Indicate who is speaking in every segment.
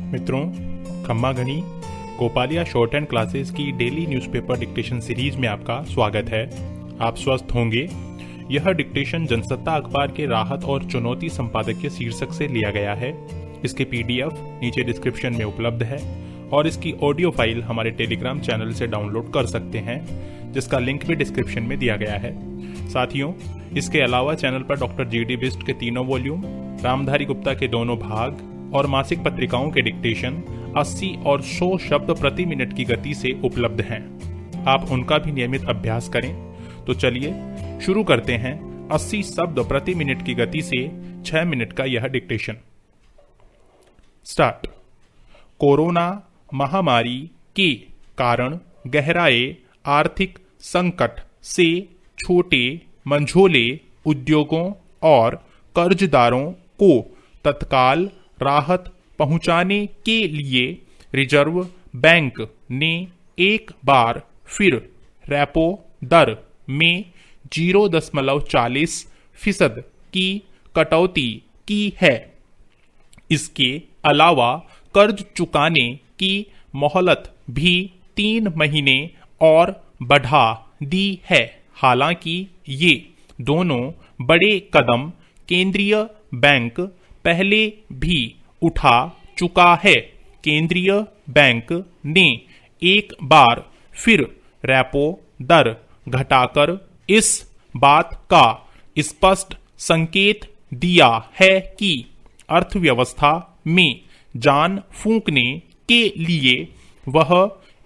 Speaker 1: मित्रों, खम्मा घनी गोपालिया शॉर्ट एंड क्लासेस की डेली न्यूज़पेपर डिक्टेशन सीरीज में आपका स्वागत है। आप स्वस्थ होंगे। यह डिक्टेशन जनसत्ता अखबार के राहत और चुनौती संपादकीय शीर्षक से लिया गया है। इसके पीडीएफ नीचे डिस्क्रिप्शन में उपलब्ध है और इसकी ऑडियो फाइल हमारे टेलीग्राम चैनल से डाउनलोड कर सकते हैं, जिसका लिंक भी डिस्क्रिप्शन में दिया गया है। साथियों, इसके अलावा चैनल पर डॉक्टर जीडी बिस्ट के 3 वॉल्यूम, रामधारी गुप्ता के 2 भाग और मासिक पत्रिकाओं के डिक्टेशन 80 और 100 शब्द प्रति मिनट की गति से उपलब्ध हैं। आप उनका भी नियमित अभ्यास करें। तो चलिए शुरू करते हैं 80 शब्द प्रति मिनट की गति से 6 मिनट का यह डिक्टेशन। स्टार्ट। कोरोना महामारी के कारण गहराए आर्थिक संकट से छोटे मंझोले उद्योगों और कर्जदारों को तत्काल राहत पहुंचाने के लिए रिजर्व बैंक ने एक बार फिर रेपो दर में 0.40% की कटौती की है। इसके अलावा कर्ज चुकाने की मोहलत भी 3 महीने और बढ़ा दी है। हालांकि ये दोनों बड़े कदम केंद्रीय बैंक पहले भी उठा चुका है। केंद्रीय बैंक ने एक बार फिर रेपो दर घटाकर इस बात का स्पष्ट संकेत दिया है कि अर्थव्यवस्था में जान फूंकने के लिए वह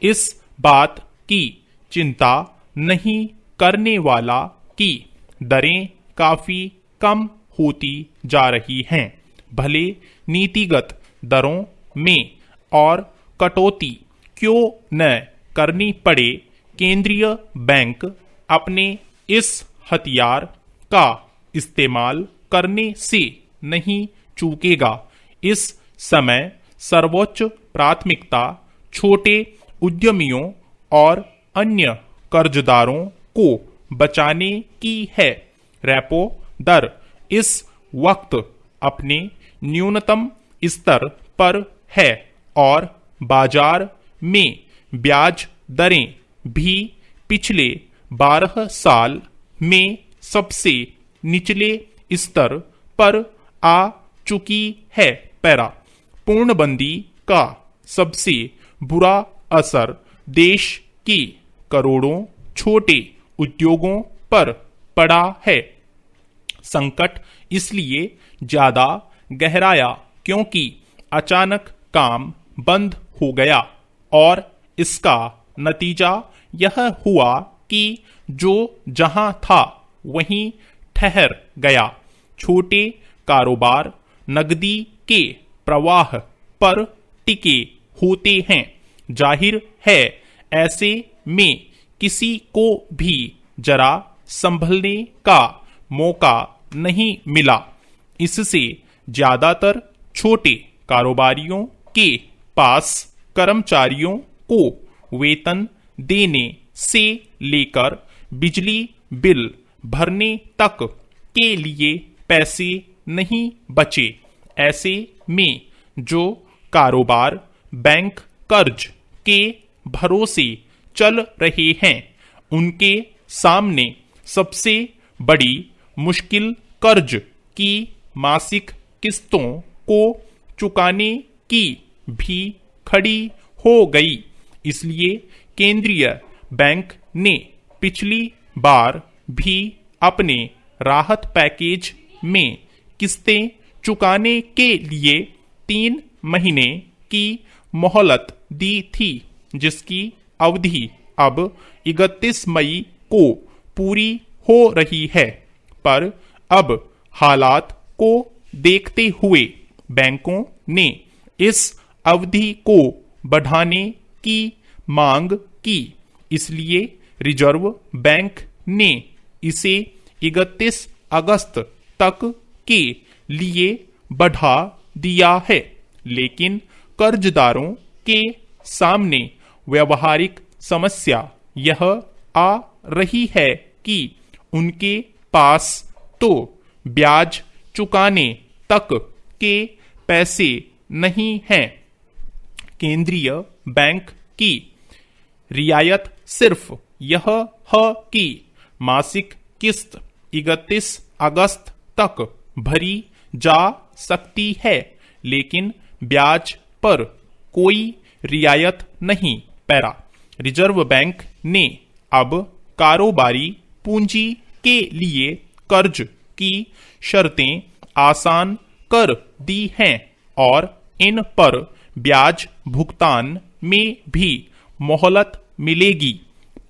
Speaker 1: इस बात की चिंता नहीं करने वाला कि दरें काफी कम होती जा रही हैं। भले नीतिगत दरों में और कटौती क्यों न करनी पड़े, केंद्रीय बैंक अपने इस हथियार का इस्तेमाल करने से नहीं चूकेगा। इस समय सर्वोच्च प्राथमिकता छोटे उद्यमियों और अन्य कर्जदारों को बचाने की है। रेपो दर इस वक्त अपने न्यूनतम स्तर पर है और बाजार में ब्याज दरें भी पिछले 12 साल में सबसे निचले स्तर पर आ चुकी है। पैरा। पूर्णबंदी का सबसे बुरा असर देश के करोड़ों छोटे उद्योगों पर पड़ा है। संकट इसलिए ज्यादा गहराया क्योंकि अचानक काम बंद हो गया और इसका नतीजा यह हुआ कि जो जहां था वहीं ठहर गया। छोटे कारोबार नकदी के प्रवाह पर टिके होते हैं। जाहिर है ऐसे में किसी को भी जरा संभलने का मौका नहीं मिला। इससे ज्यादातर छोटे कारोबारियों के पास कर्मचारियों को वेतन देने से लेकर बिजली बिल भरने तक के लिए पैसे नहीं बचे। ऐसे में जो कारोबार बैंक कर्ज के भरोसे चल रहे हैं, उनके सामने सबसे बड़ी मुश्किल कर्ज की मासिक किस्तों को चुकाने की भी खड़ी हो गई। इसलिए केंद्रीय बैंक ने पिछली बार भी अपने राहत पैकेज में किस्तें चुकाने के लिए 3 महीने की मोहलत दी थी, जिसकी अवधि अब 31 मई को पूरी हो रही है। पर अब हालात को देखते हुए बैंकों ने इस अवधि को बढ़ाने की मांग की। इसलिए रिजर्व बैंक ने इसे 31 अगस्त तक के लिए बढ़ा दिया है। लेकिन कर्जदारों के सामने व्यवहारिक समस्या यह आ रही है कि उनके पास तो ब्याज चुकाने तक के पैसे नहीं हैं, केंद्रीय बैंक की रियायत सिर्फ यह है कि मासिक किस्त 31 अगस्त तक भरी जा सकती है, लेकिन ब्याज पर कोई रियायत नहीं। पैरा। रिजर्व बैंक ने अब कारोबारी पूंजी के लिए कर्ज की शर्तें आसान कर दी हैं और इन पर ब्याज भुगतान में भी मोहलत मिलेगी।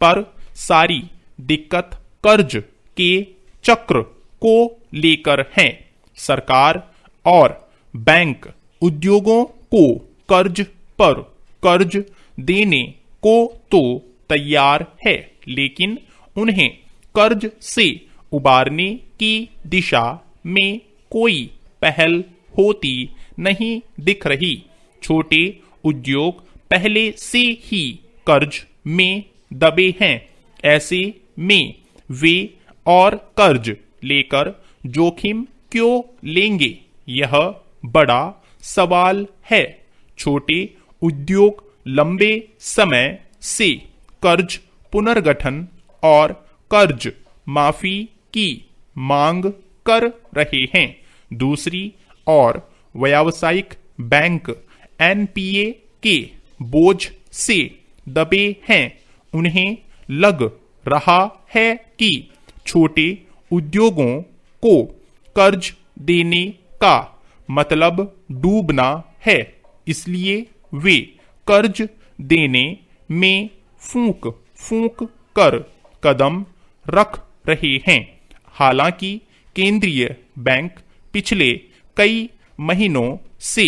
Speaker 1: पर सारी दिक्कत कर्ज के चक्र को लेकर है। सरकार और बैंक उद्योगों को कर्ज पर कर्ज देने को तो तैयार है, लेकिन उन्हें कर्ज से उबारने की दिशा में कोई पहल होती नहीं दिख रही। छोटे उद्योग पहले से ही कर्ज में दबे हैं। ऐसे में वे और कर्ज लेकर जोखिम क्यों लेंगे, यह बड़ा सवाल है। छोटे उद्योग लंबे समय से कर्ज पुनर्गठन और कर्ज माफी की मांग कर रहे हैं। दूसरी ओर व्यावसायिक बैंक एनपीए के बोझ से दबे हैं। उन्हें लग रहा है कि छोटे उद्योगों को कर्ज देने का मतलब डूबना है, इसलिए वे कर्ज देने में फूंक फूंक कर कदम रख रहे हैं। हालांकि केंद्रीय बैंक पिछले कई महीनों से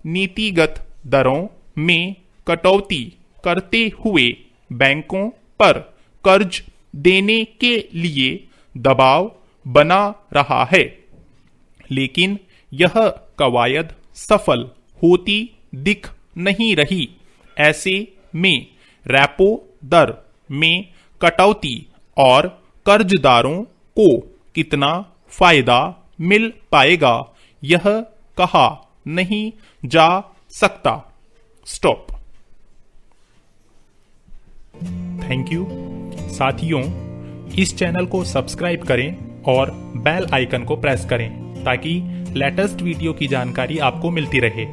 Speaker 1: नीतिगत दरों में कटौती करते हुए बैंकों पर कर्ज देने के लिए दबाव बना रहा है, लेकिन यह कवायद सफल होती दिख नहीं रही। ऐसे में रेपो दर में कटौती और कर्जदारों को कितना फायदा मिल पाएगा, यह कहा नहीं जा सकता। स्टॉप। Thank you. साथियों, इस चैनल को सब्सक्राइब करें और बेल आइकन को प्रेस करें ताकि लेटेस्ट वीडियो की जानकारी आपको मिलती रहे।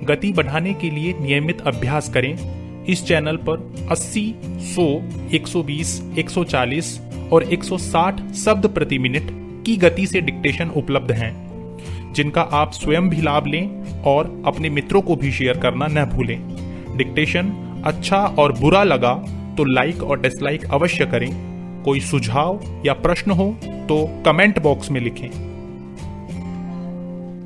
Speaker 1: गति बढ़ाने के लिए नियमित अभ्यास करें। इस चैनल पर 80, 100, 120, 140 और 160 शब्द प्रति मिनट की गति से डिक्टेशन उपलब्ध हैं, जिनका आप स्वयं भी लाभ लें और अपने मित्रों को भी शेयर करना न भूलें। डिक्टेशन अच्छा और बुरा लगा तो लाइक और डिसलाइक अवश्य करें। कोई सुझाव या प्रश्न हो तो कमेंट बॉक्स में लिखें।